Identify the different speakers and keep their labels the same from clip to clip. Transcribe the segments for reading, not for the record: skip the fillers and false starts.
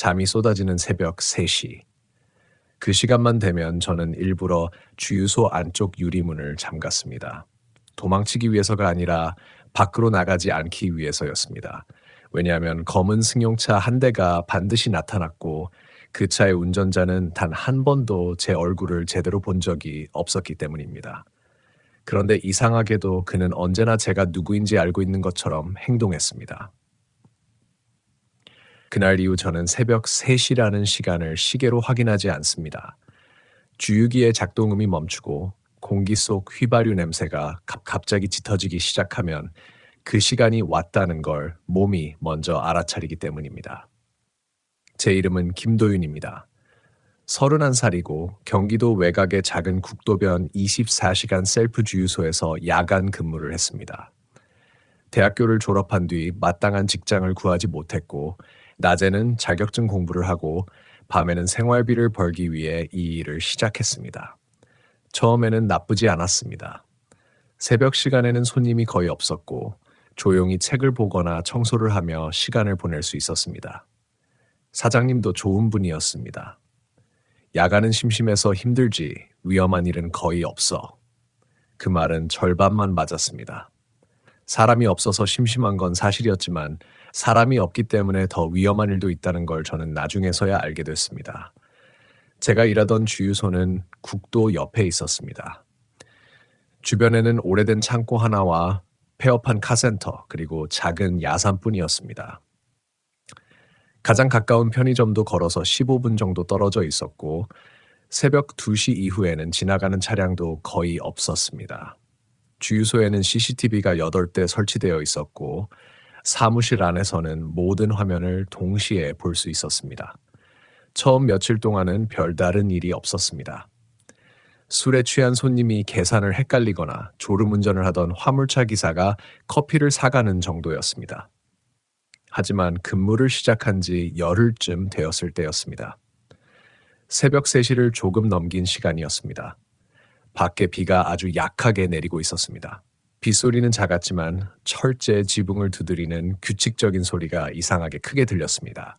Speaker 1: 잠이 쏟아지는 새벽 3시. 그 시간만 되면 저는 일부러 주유소 안쪽 유리문을 잠갔습니다. 도망치기 위해서가 아니라 밖으로 나가지 않기 위해서였습니다. 왜냐하면 검은 승용차 한 대가 반드시 나타났고 그 차의 운전자는 단 한 번도 제 얼굴을 제대로 본 적이 없었기 때문입니다. 그런데 이상하게도 그는 언제나 제가 누구인지 알고 있는 것처럼 행동했습니다. 그날 이후 저는 새벽 3시라는 시간을 시계로 확인하지 않습니다. 주유기의 작동음이 멈추고 공기 속 휘발유 냄새가 갑자기 짙어지기 시작하면 그 시간이 왔다는 걸 몸이 먼저 알아차리기 때문입니다. 제 이름은 김도윤입니다. 31살이고 경기도 외곽의 작은 국도변 24시간 셀프 주유소에서 야간 근무를 했습니다. 대학교를 졸업한 뒤 마땅한 직장을 구하지 못했고 낮에는 자격증 공부를 하고 밤에는 생활비를 벌기 위해 이 일을 시작했습니다. 처음에는 나쁘지 않았습니다. 새벽 시간에는 손님이 거의 없었고 조용히 책을 보거나 청소를 하며 시간을 보낼 수 있었습니다. 사장님도 좋은 분이었습니다. 야간은 심심해서 힘들지 위험한 일은 거의 없어. 그 말은 절반만 맞았습니다. 사람이 없어서 심심한 건 사실이었지만 사람이 없기 때문에 더 위험한 일도 있다는 걸 저는 나중에서야 알게 됐습니다. 제가 일하던 주유소는 국도 옆에 있었습니다. 주변에는 오래된 창고 하나와 폐업한 카센터 그리고 작은 야산뿐이었습니다. 가장 가까운 편의점도 걸어서 15분 정도 떨어져 있었고 새벽 2시 이후에는 지나가는 차량도 거의 없었습니다. 주유소에는 CCTV가 8대 설치되어 있었고 사무실 안에서는 모든 화면을 동시에 볼 수 있었습니다. 처음 며칠 동안은 별다른 일이 없었습니다. 술에 취한 손님이 계산을 헷갈리거나 졸음운전을 하던 화물차 기사가 커피를 사가는 정도였습니다. 하지만 근무를 시작한 지 열흘쯤 되었을 때였습니다. 새벽 3시를 조금 넘긴 시간이었습니다. 밖에 비가 아주 약하게 내리고 있었습니다. 빗소리는 작았지만 철제 지붕을 두드리는 규칙적인 소리가 이상하게 크게 들렸습니다.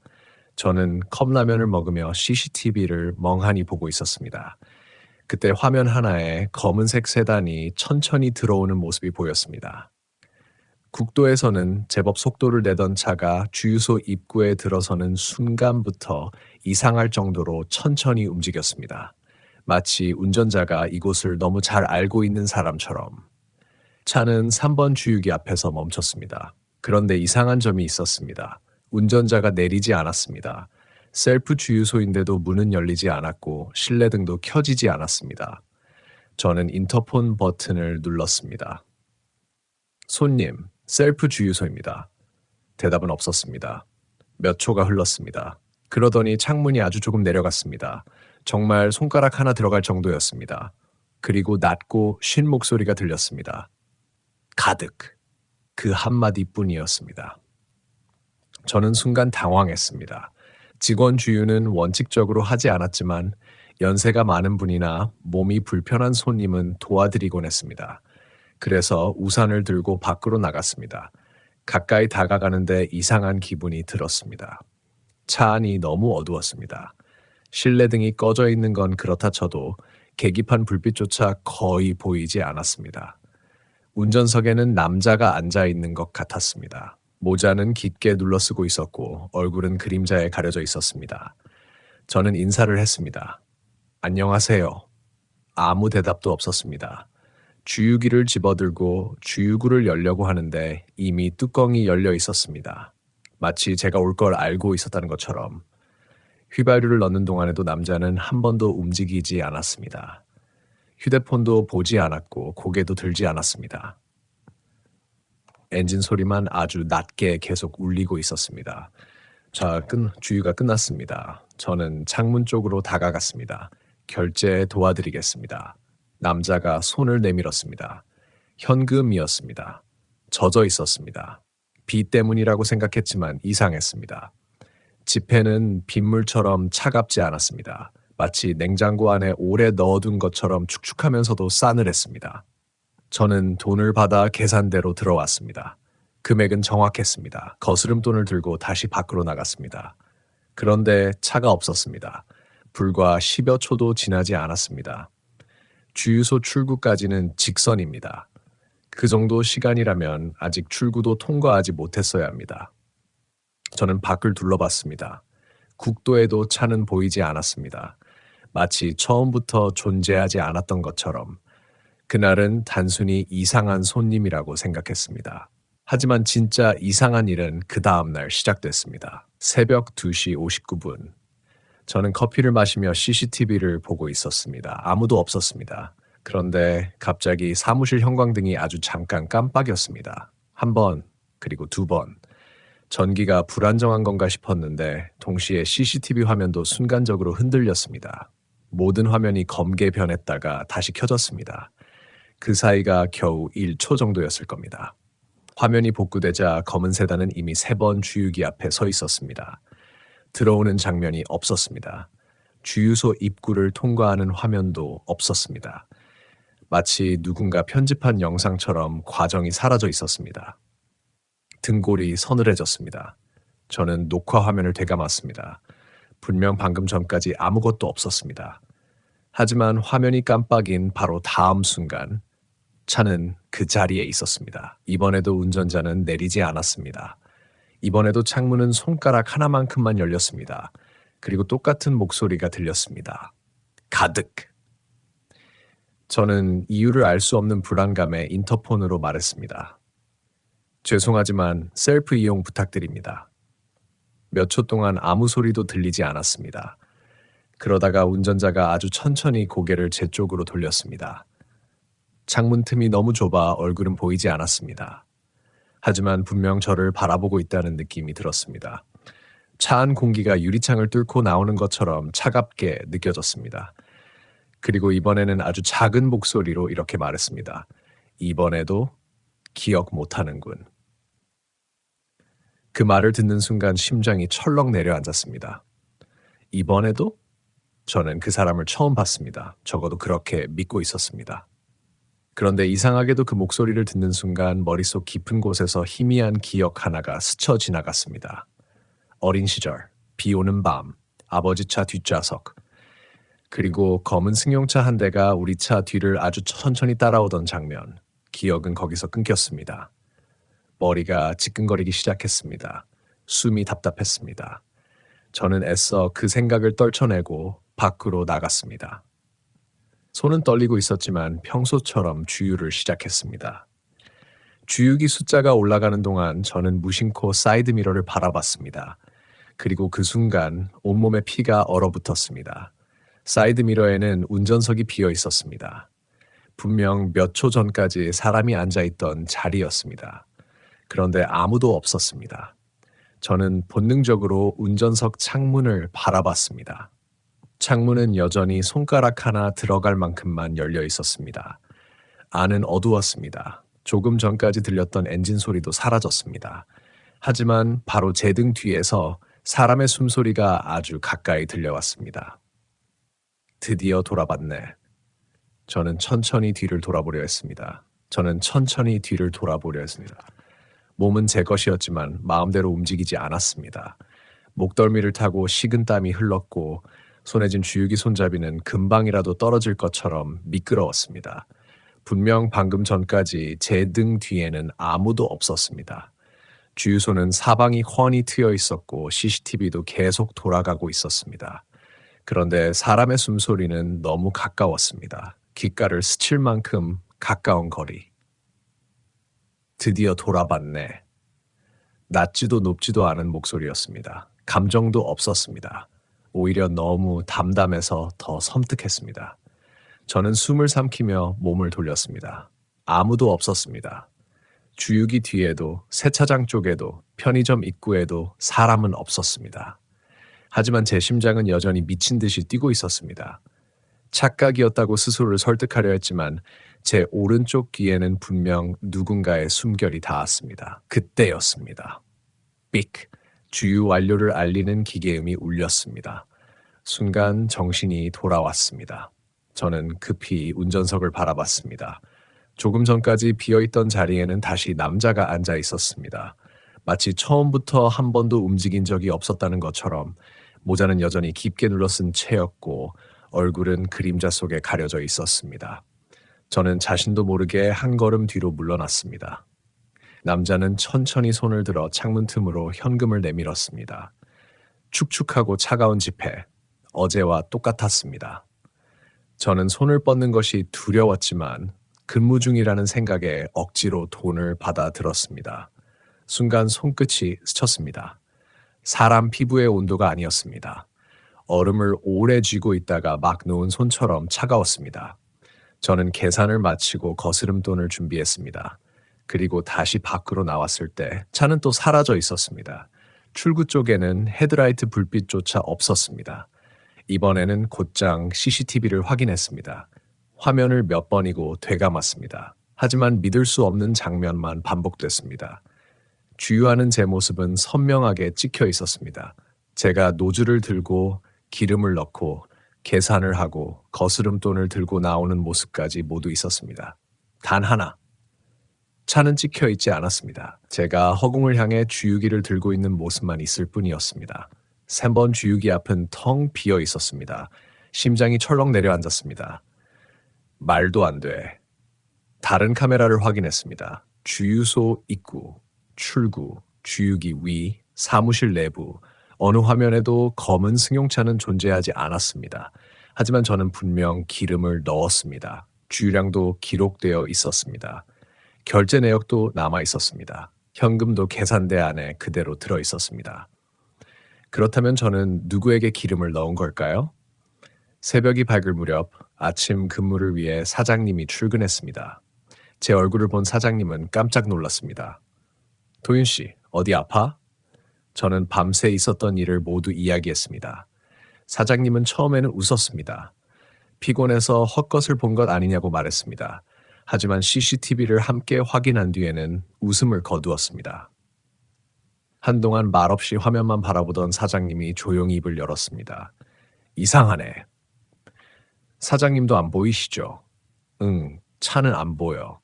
Speaker 1: 저는 컵라면을 먹으며 CCTV를 멍하니 보고 있었습니다. 그때 화면 하나에 검은색 세단이 천천히 들어오는 모습이 보였습니다. 국도에서는 제법 속도를 내던 차가 주유소 입구에 들어서는 순간부터 이상할 정도로 천천히 움직였습니다. 마치 운전자가 이곳을 너무 잘 알고 있는 사람처럼. 차는 3번 주유기 앞에서 멈췄습니다. 그런데 이상한 점이 있었습니다. 운전자가 내리지 않았습니다. 셀프 주유소인데도 문은 열리지 않았고 실내등도 켜지지 않았습니다. 저는 인터폰 버튼을 눌렀습니다. 손님, 셀프 주유소입니다. 대답은 없었습니다. 몇 초가 흘렀습니다. 그러더니 창문이 아주 조금 내려갔습니다. 정말 손가락 하나 들어갈 정도였습니다. 그리고 낮고 쉰 목소리가 들렸습니다. 가득. 그 한마디뿐이었습니다. 저는 순간 당황했습니다. 직원 주유는 원칙적으로 하지 않았지만 연세가 많은 분이나 몸이 불편한 손님은 도와드리곤 했습니다. 그래서 우산을 들고 밖으로 나갔습니다. 가까이 다가가는데 이상한 기분이 들었습니다. 차 안이 너무 어두웠습니다. 실내등이 꺼져 있는 건 그렇다 쳐도 계기판 불빛조차 거의 보이지 않았습니다. 운전석에는 남자가 앉아 있는 것 같았습니다. 모자는 깊게 눌러쓰고 있었고 얼굴은 그림자에 가려져 있었습니다. 저는 인사를 했습니다. 안녕하세요. 아무 대답도 없었습니다. 주유기를 집어들고 주유구를 열려고 하는데 이미 뚜껑이 열려 있었습니다. 마치 제가 올 걸 알고 있었다는 것처럼. 휘발유를 넣는 동안에도 남자는 한 번도 움직이지 않았습니다. 휴대폰도 보지 않았고 고개도 들지 않았습니다. 엔진 소리만 아주 낮게 계속 울리고 있었습니다. 자, 주유가 끝났습니다. 저는 창문 쪽으로 다가갔습니다. 결제 도와드리겠습니다. 남자가 손을 내밀었습니다. 현금이었습니다. 젖어 있었습니다. 비 때문이라고 생각했지만 이상했습니다. 지폐는 빗물처럼 차갑지 않았습니다. 마치 냉장고 안에 오래 넣어둔 것처럼 축축하면서도 싸늘했습니다. 저는 돈을 받아 계산대로 들어왔습니다. 금액은 정확했습니다. 거스름돈을 들고 다시 밖으로 나갔습니다. 그런데 차가 없었습니다. 불과 10여 초도 지나지 않았습니다. 주유소 출구까지는 직선입니다. 그 정도 시간이라면 아직 출구도 통과하지 못했어야 합니다. 저는 밖을 둘러봤습니다. 국도에도 차는 보이지 않았습니다. 마치 처음부터 존재하지 않았던 것처럼 그날은 단순히 이상한 손님이라고 생각했습니다. 하지만 진짜 이상한 일은 그 다음날 시작됐습니다. 새벽 2시 59분. 저는 커피를 마시며 CCTV를 보고 있었습니다. 아무도 없었습니다. 그런데 갑자기 사무실 형광등이 아주 잠깐 깜빡였습니다. 한 번, 그리고 두 번. 전기가 불안정한 건가 싶었는데 동시에 CCTV 화면도 순간적으로 흔들렸습니다. 모든 화면이 검게 변했다가 다시 켜졌습니다. 그 사이가 겨우 1초 정도였을 겁니다. 화면이 복구되자 검은 세단은 이미 3번 주유기 앞에 서 있었습니다. 들어오는 장면이 없었습니다. 주유소 입구를 통과하는 화면도 없었습니다. 마치 누군가 편집한 영상처럼 과정이 사라져 있었습니다. 등골이 서늘해졌습니다. 저는 녹화 화면을 되감았습니다. 분명 방금 전까지 아무것도 없었습니다. 하지만 화면이 깜빡인 바로 다음 순간 차는 그 자리에 있었습니다. 이번에도 운전자는 내리지 않았습니다. 이번에도 창문은 손가락 하나만큼만 열렸습니다. 그리고 똑같은 목소리가 들렸습니다. 가득. 저는 이유를 알 수 없는 불안감에 인터폰으로 말했습니다. 죄송하지만 셀프 이용 부탁드립니다. 몇 초 동안 아무 소리도 들리지 않았습니다. 그러다가 운전자가 아주 천천히 고개를 제 쪽으로 돌렸습니다. 창문 틈이 너무 좁아 얼굴은 보이지 않았습니다. 하지만 분명 저를 바라보고 있다는 느낌이 들었습니다. 차 안 공기가 유리창을 뚫고 나오는 것처럼 차갑게 느껴졌습니다. 그리고 이번에는 아주 작은 목소리로 이렇게 말했습니다. 이번에도 기억 못하는군. 그 말을 듣는 순간 심장이 철렁 내려앉았습니다. 이번에도? 저는 그 사람을 처음 봤습니다. 적어도 그렇게 믿고 있었습니다. 그런데 이상하게도 그 목소리를 듣는 순간 머릿속 깊은 곳에서 희미한 기억 하나가 스쳐 지나갔습니다. 어린 시절, 비 오는 밤, 아버지 차 뒷좌석, 그리고 검은 승용차 한 대가 우리 차 뒤를 아주 천천히 따라오던 장면. 기억은 거기서 끊겼습니다. 머리가 지끈거리기 시작했습니다. 숨이 답답했습니다. 저는 애써 그 생각을 떨쳐내고 밖으로 나갔습니다. 손은 떨리고 있었지만 평소처럼 주유를 시작했습니다. 주유기 숫자가 올라가는 동안 저는 무심코 사이드미러를 바라봤습니다. 그리고 그 순간 온몸에 피가 얼어붙었습니다. 사이드미러에는 운전석이 비어 있었습니다. 분명 몇 초 전까지 사람이 앉아있던 자리였습니다. 그런데 아무도 없었습니다. 저는 본능적으로 운전석 창문을 바라봤습니다. 창문은 여전히 손가락 하나 들어갈 만큼만 열려 있었습니다. 안은 어두웠습니다. 조금 전까지 들렸던 엔진 소리도 사라졌습니다. 하지만 바로 제 등 뒤에서 사람의 숨소리가 아주 가까이 들려왔습니다. 드디어 돌아봤네. 저는 천천히 뒤를 돌아보려 했습니다. 몸은 제 것이었지만 마음대로 움직이지 않았습니다. 목덜미를 타고 식은땀이 흘렀고 손에 쥔 주유기 손잡이는 금방이라도 떨어질 것처럼 미끄러웠습니다. 분명 방금 전까지 제 등 뒤에는 아무도 없었습니다. 주유소는 사방이 훤히 트여 있었고 CCTV도 계속 돌아가고 있었습니다. 그런데 사람의 숨소리는 너무 가까웠습니다. 귓가를 스칠 만큼 가까운 거리. 드디어 돌아봤네. 낮지도 높지도 않은 목소리였습니다. 감정도 없었습니다. 오히려 너무 담담해서 더 섬뜩했습니다. 저는 숨을 삼키며 몸을 돌렸습니다. 아무도 없었습니다. 주유기 뒤에도 세차장 쪽에도 편의점 입구에도 사람은 없었습니다. 하지만 제 심장은 여전히 미친 듯이 뛰고 있었습니다. 착각이었다고 스스로를 설득하려 했지만 제 오른쪽 귀에는 분명 누군가의 숨결이 닿았습니다. 그때였습니다. 삑! 주유 완료를 알리는 기계음이 울렸습니다. 순간 정신이 돌아왔습니다. 저는 급히 운전석을 바라봤습니다. 조금 전까지 비어있던 자리에는 다시 남자가 앉아 있었습니다. 마치 처음부터 한 번도 움직인 적이 없었다는 것처럼 모자는 여전히 깊게 눌러쓴 채였고 얼굴은 그림자 속에 가려져 있었습니다. 저는 자신도 모르게 한 걸음 뒤로 물러났습니다. 남자는 천천히 손을 들어 창문 틈으로 현금을 내밀었습니다. 축축하고 차가운 지폐, 어제와 똑같았습니다. 저는 손을 뻗는 것이 두려웠지만 근무 중이라는 생각에 억지로 돈을 받아들었습니다. 순간 손끝이 스쳤습니다. 사람 피부의 온도가 아니었습니다. 얼음을 오래 쥐고 있다가 막 놓은 손처럼 차가웠습니다. 저는 계산을 마치고 거스름돈을 준비했습니다. 그리고 다시 밖으로 나왔을 때 차는 또 사라져 있었습니다. 출구 쪽에는 헤드라이트 불빛조차 없었습니다. 이번에는 곧장 CCTV를 확인했습니다. 화면을 몇 번이고 되감았습니다. 하지만 믿을 수 없는 장면만 반복됐습니다. 주유하는 제 모습은 선명하게 찍혀 있었습니다. 제가 노즐을 들고 기름을 넣고 계산을 하고 거스름돈을 들고 나오는 모습까지 모두 있었습니다. 단 하나. 차는 찍혀 있지 않았습니다. 제가 허공을 향해 주유기를 들고 있는 모습만 있을 뿐이었습니다. 3번 주유기 앞은 텅 비어 있었습니다. 심장이 철렁 내려앉았습니다. 말도 안 돼. 다른 카메라를 확인했습니다. 주유소 입구, 출구, 주유기 위, 사무실 내부, 어느 화면에도 검은 승용차는 존재하지 않았습니다. 하지만 저는 분명 기름을 넣었습니다. 주유량도 기록되어 있었습니다. 결제 내역도 남아 있었습니다. 현금도 계산대 안에 그대로 들어 있었습니다. 그렇다면 저는 누구에게 기름을 넣은 걸까요? 새벽이 밝을 무렵 아침 근무를 위해 사장님이 출근했습니다. 제 얼굴을 본 사장님은 깜짝 놀랐습니다. 도윤 씨, 어디 아파? 저는 밤새 있었던 일을 모두 이야기했습니다. 사장님은 처음에는 웃었습니다. 피곤해서 헛것을 본 것 아니냐고 말했습니다. 하지만 CCTV를 함께 확인한 뒤에는 웃음을 거두었습니다. 한동안 말없이 화면만 바라보던 사장님이 조용히 입을 열었습니다. 이상하네. 사장님도 안 보이시죠? 응, 차는 안 보여.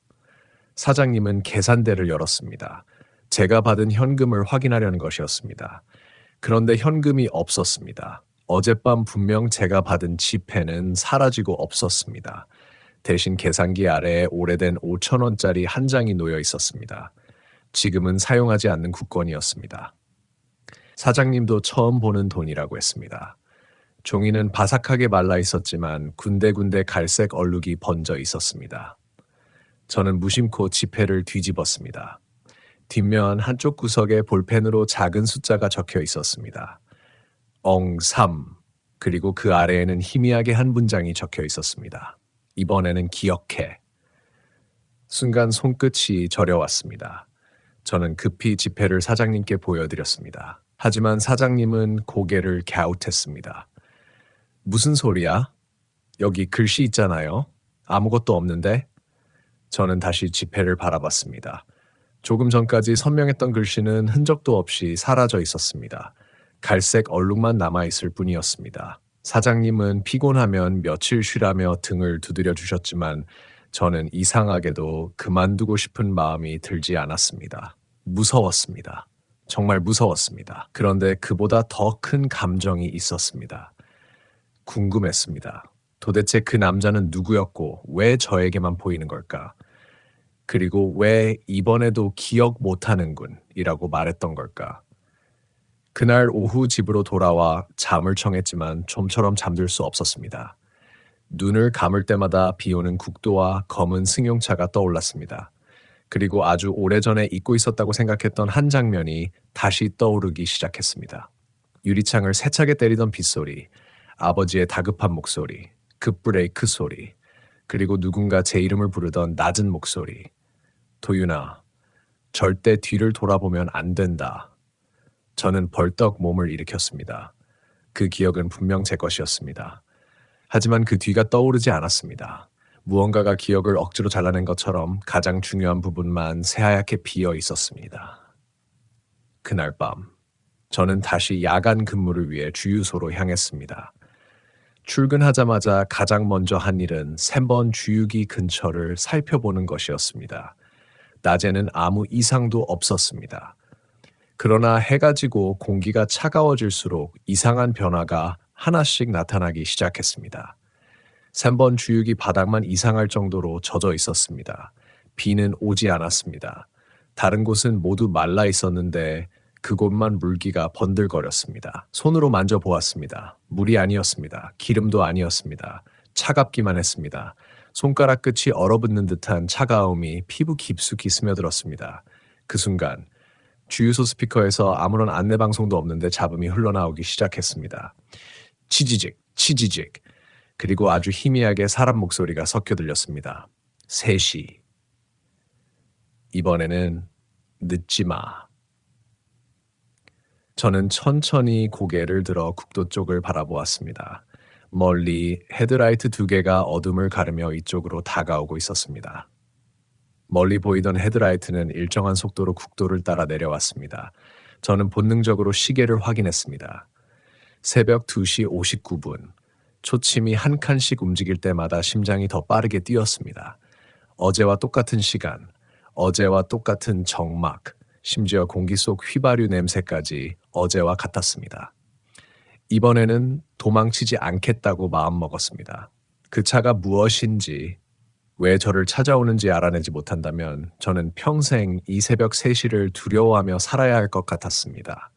Speaker 1: 사장님은 계산대를 열었습니다. 제가 받은 현금을 확인하려는 것이었습니다. 그런데 현금이 없었습니다. 어젯밤 분명 제가 받은 지폐는 사라지고 없었습니다. 대신 계산기 아래에 오래된 5,000원짜리 한 장이 놓여 있었습니다. 지금은 사용하지 않는 국권이었습니다. 사장님도 처음 보는 돈이라고 했습니다. 종이는 바삭하게 말라 있었지만 군데군데 갈색 얼룩이 번져 있었습니다. 저는 무심코 지폐를 뒤집었습니다. 뒷면 한쪽 구석에 볼펜으로 작은 숫자가 적혀 있었습니다. 3, 그리고 그 아래에는 희미하게 한 문장이 적혀 있었습니다. 이번에는 기억해. 순간 손끝이 저려왔습니다. 저는 급히 지폐를 사장님께 보여드렸습니다. 하지만 사장님은 고개를 갸웃했습니다. 무슨 소리야? 여기 글씨 있잖아요. 아무것도 없는데? 저는 다시 지폐를 바라봤습니다. 조금 전까지 선명했던 글씨는 흔적도 없이 사라져 있었습니다. 갈색 얼룩만 남아있을 뿐이었습니다. 사장님은 피곤하면 며칠 쉬라며 등을 두드려 주셨지만 저는 이상하게도 그만두고 싶은 마음이 들지 않았습니다. 무서웠습니다. 정말 무서웠습니다. 그런데 그보다 더 큰 감정이 있었습니다. 궁금했습니다. 도대체 그 남자는 누구였고 왜 저에게만 보이는 걸까? 그리고 왜 이번에도 기억 못하는군이라고 말했던 걸까? 그날 오후 집으로 돌아와 잠을 청했지만 좀처럼 잠들 수 없었습니다. 눈을 감을 때마다 비오는 국도와 검은 승용차가 떠올랐습니다. 그리고 아주 오래전에 잊고 있었다고 생각했던 한 장면이 다시 떠오르기 시작했습니다. 유리창을 세차게 때리던 빗소리, 아버지의 다급한 목소리, 급브레이크 소리, 그리고 누군가 제 이름을 부르던 낮은 목소리. 도윤아, 절대 뒤를 돌아보면 안 된다. 저는 벌떡 몸을 일으켰습니다. 그 기억은 분명 제 것이었습니다. 하지만 그 뒤가 떠오르지 않았습니다. 무언가가 기억을 억지로 잘라낸 것처럼 가장 중요한 부분만 새하얗게 비어 있었습니다. 그날 밤, 저는 다시 야간 근무를 위해 주유소로 향했습니다. 출근하자마자 가장 먼저 한 일은 3번 주유기 근처를 살펴보는 것이었습니다. 낮에는 아무 이상도 없었습니다. 그러나 해가 지고 공기가 차가워질수록 이상한 변화가 하나씩 나타나기 시작했습니다. 3번 주육이 바닥만 이상할 정도로 젖어 있었습니다. 비는 오지 않았습니다. 다른 곳은 모두 말라 있었는데 그곳만 물기가 번들거렸습니다. 손으로 만져보았습니다. 물이 아니었습니다. 기름도 아니었습니다. 차갑기만 했습니다. 손가락 끝이 얼어붙는 듯한 차가움이 피부 깊숙이 스며들었습니다. 그 순간 주유소 스피커에서 아무런 안내방송도 없는데 잡음이 흘러나오기 시작했습니다. 치지직, 치지직. 그리고 아주 희미하게 사람 목소리가 섞여 들렸습니다. 3시. 이번에는 늦지 마. 저는 천천히 고개를 들어 국도 쪽을 바라보았습니다. 멀리 헤드라이트 2개가 어둠을 가르며 이쪽으로 다가오고 있었습니다. 멀리 보이던 헤드라이트는 일정한 속도로 국도를 따라 내려왔습니다. 저는 본능적으로 시계를 확인했습니다. 새벽 2시 59분. 초침이 한 칸씩 움직일 때마다 심장이 더 빠르게 뛰었습니다. 어제와 똑같은 시간, 어제와 똑같은 정막, 심지어 공기 속 휘발유 냄새까지 어제와 같았습니다. 이번에는 도망치지 않겠다고 마음먹었습니다. 그 차가 무엇인지, 왜 저를 찾아오는지 알아내지 못한다면 저는 평생 이 새벽 3시를 두려워하며 살아야 할 것 같았습니다.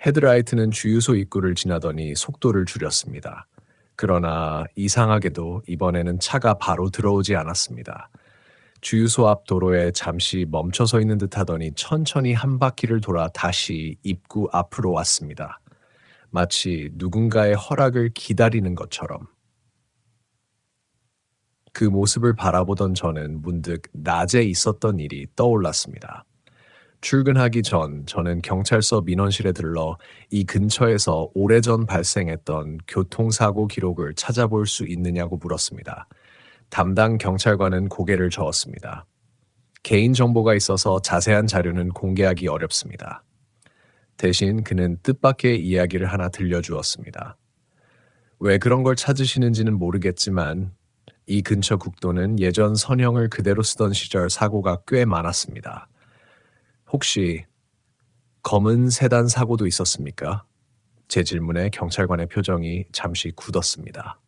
Speaker 1: 헤드라이트는 주유소 입구를 지나더니 속도를 줄였습니다. 그러나 이상하게도 이번에는 차가 바로 들어오지 않았습니다. 주유소 앞 도로에 잠시 멈춰 서 있는 듯 하더니 천천히 한 바퀴를 돌아 다시 입구 앞으로 왔습니다. 마치 누군가의 허락을 기다리는 것처럼. 그 모습을 바라보던 저는 문득 낮에 있었던 일이 떠올랐습니다. 출근하기 전 저는 경찰서 민원실에 들러 이 근처에서 오래전 발생했던 교통사고 기록을 찾아볼 수 있느냐고 물었습니다. 담당 경찰관은 고개를 저었습니다. 개인정보가 있어서 자세한 자료는 공개하기 어렵습니다. 대신 그는 뜻밖의 이야기를 하나 들려주었습니다. 왜 그런 걸 찾으시는지는 모르겠지만 이 근처 국도는 예전 선형을 그대로 쓰던 시절 사고가 꽤 많았습니다. 혹시 검은 세단 사고도 있었습니까? 제 질문에 경찰관의 표정이 잠시 굳었습니다.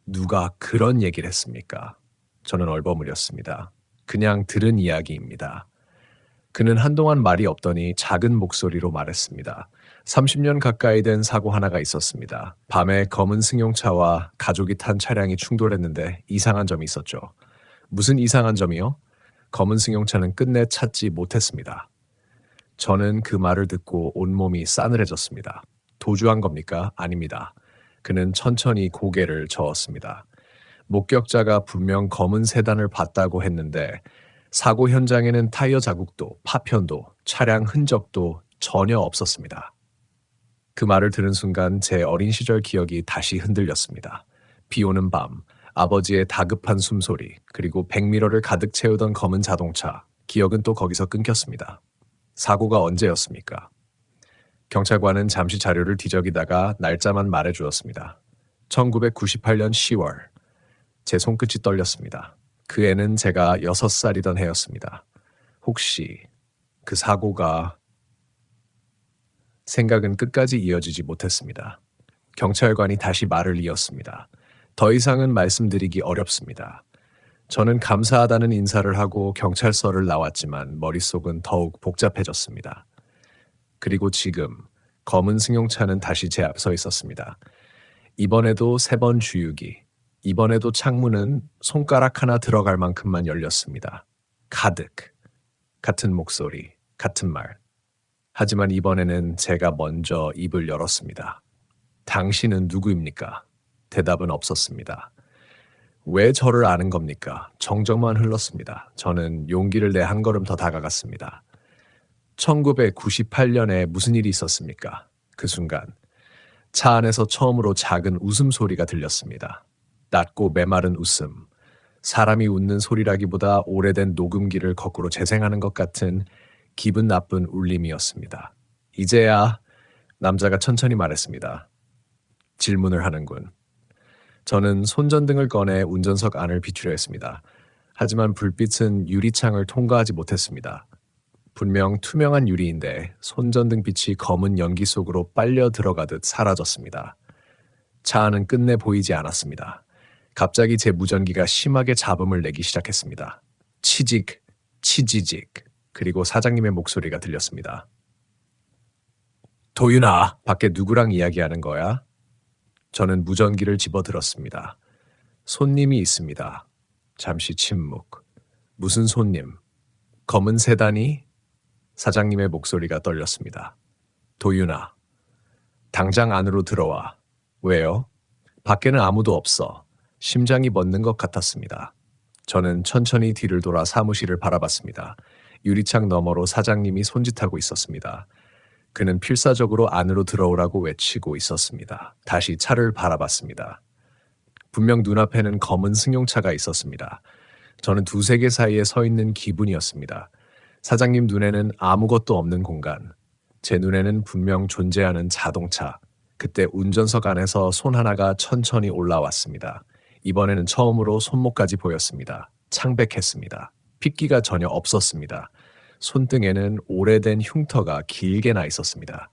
Speaker 1: 누가 그런 얘기를 했습니까? 저는 얼버무렸습니다. 그냥 들은 이야기입니다. 그는 한동안 말이 없더니 작은 목소리로 말했습니다. 30년 가까이 된 사고 하나가 있었습니다. 밤에 검은 승용차와 가족이 탄 차량이 충돌했는데 이상한 점이 있었죠. 무슨 이상한 점이요? 검은 승용차는 끝내 찾지 못했습니다. 저는 그 말을 듣고 온몸이 싸늘해졌습니다. 도주한 겁니까? 아닙니다. 그는 천천히 고개를 저었습니다. 목격자가 분명 검은 세단을 봤다고 했는데 사고 현장에는 타이어 자국도 파편도 차량 흔적도 전혀 없었습니다. 그 말을 들은 순간 제 어린 시절 기억이 다시 흔들렸습니다. 비 오는 밤, 아버지의 다급한 숨소리, 그리고 백미러를 가득 채우던 검은 자동차, 기억은 또 거기서 끊겼습니다. 사고가 언제였습니까? 경찰관은 잠시 자료를 뒤적이다가 날짜만 말해주었습니다. 1998년 10월. 제 손끝이 떨렸습니다. 그 애는 제가 6살이던 해였습니다. 혹시 그 사고가... 생각은 끝까지 이어지지 못했습니다. 경찰관이 다시 말을 이었습니다. 더 이상은 말씀드리기 어렵습니다. 저는 감사하다는 인사를 하고 경찰서를 나왔지만 머릿속은 더욱 복잡해졌습니다. 그리고 지금 검은 승용차는 다시 제 앞에 서 있었습니다. 이번에도 3번 주유기, 이번에도 창문은 손가락 하나 들어갈 만큼만 열렸습니다. 가득. 같은 목소리, 같은 말. 하지만 이번에는 제가 먼저 입을 열었습니다. 당신은 누구입니까? 대답은 없었습니다. 왜 저를 아는 겁니까? 정적만 흘렀습니다. 저는 용기를 내 한 걸음 더 다가갔습니다. 1998년에 무슨 일이 있었습니까? 그 순간 차 안에서 처음으로 작은 웃음소리가 들렸습니다. 낮고 메마른 웃음. 사람이 웃는 소리라기보다 오래된 녹음기를 거꾸로 재생하는 것 같은 기분 나쁜 울림이었습니다. 이제야 남자가 천천히 말했습니다. 질문을 하는군. 저는 손전등을 꺼내 운전석 안을 비추려 했습니다. 하지만 불빛은 유리창을 통과하지 못했습니다. 분명 투명한 유리인데 손전등 빛이 검은 연기 속으로 빨려 들어가듯 사라졌습니다. 차 안은 끝내 보이지 않았습니다. 갑자기 제 무전기가 심하게 잡음을 내기 시작했습니다. 치직, 치지직, 그리고 사장님의 목소리가 들렸습니다. 도윤아, 밖에 누구랑 이야기하는 거야? 저는 무전기를 집어들었습니다. 손님이 있습니다. 잠시 침묵. 무슨 손님? 검은 세단이? 사장님의 목소리가 떨렸습니다. 도윤아, 당장 안으로 들어와. 왜요? 밖에는 아무도 없어. 심장이 멎는 것 같았습니다. 저는 천천히 뒤를 돌아 사무실을 바라봤습니다. 유리창 너머로 사장님이 손짓하고 있었습니다. 그는 필사적으로 안으로 들어오라고 외치고 있었습니다. 다시 차를 바라봤습니다. 분명 눈앞에는 검은 승용차가 있었습니다. 저는 두세 개 사이에 서 있는 기분이었습니다. 사장님 눈에는 아무것도 없는 공간. 제 눈에는 분명 존재하는 자동차. 그때 운전석 안에서 손 하나가 천천히 올라왔습니다. 이번에는 처음으로 손목까지 보였습니다. 창백했습니다. 핏기가 전혀 없었습니다. 손등에는 오래된 흉터가 길게 나 있었습니다.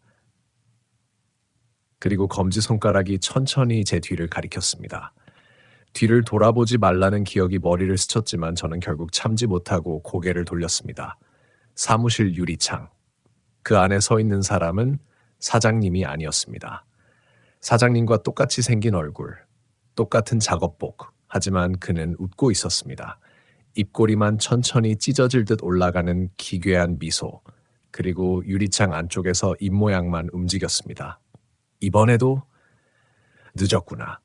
Speaker 1: 그리고 검지손가락이 천천히 제 뒤를 가리켰습니다. 뒤를 돌아보지 말라는 기억이 머리를 스쳤지만 저는 결국 참지 못하고 고개를 돌렸습니다. 사무실 유리창. 그 안에 서 있는 사람은 사장님이 아니었습니다. 사장님과 똑같이 생긴 얼굴, 똑같은 작업복. 하지만 그는 웃고 있었습니다. 입꼬리만 천천히 찢어질 듯 올라가는 기괴한 미소, 그리고 유리창 안쪽에서 입모양만 움직였습니다. 이번에도 늦었구나.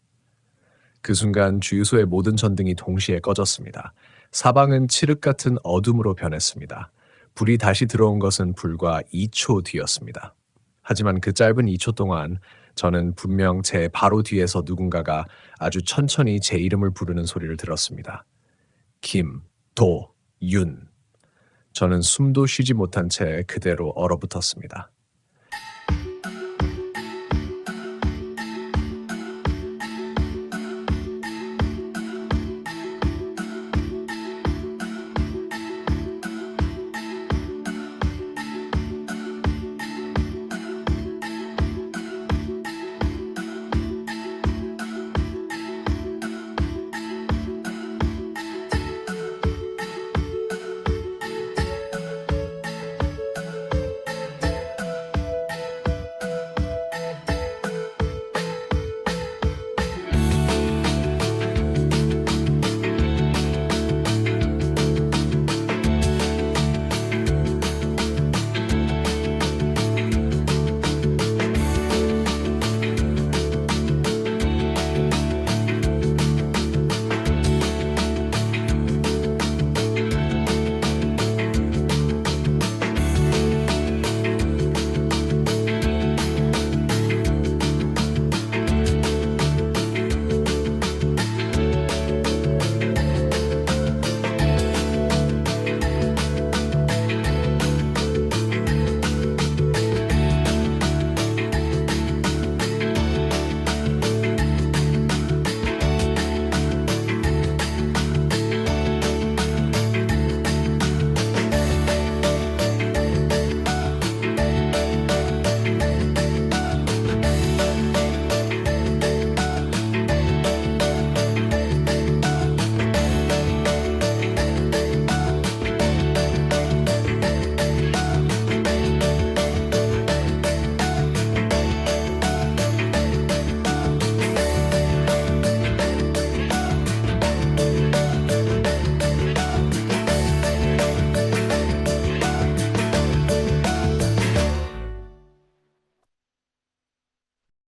Speaker 1: 그 순간 주유소의 모든 전등이 동시에 꺼졌습니다. 사방은 칠흑 같은 어둠으로 변했습니다. 불이 다시 들어온 것은 불과 2초 뒤였습니다. 하지만 그 짧은 2초 동안 저는 분명 제 바로 뒤에서 누군가가 아주 천천히 제 이름을 부르는 소리를 들었습니다. 김도윤. 저는 숨도 쉬지 못한 채 그대로 얼어붙었습니다.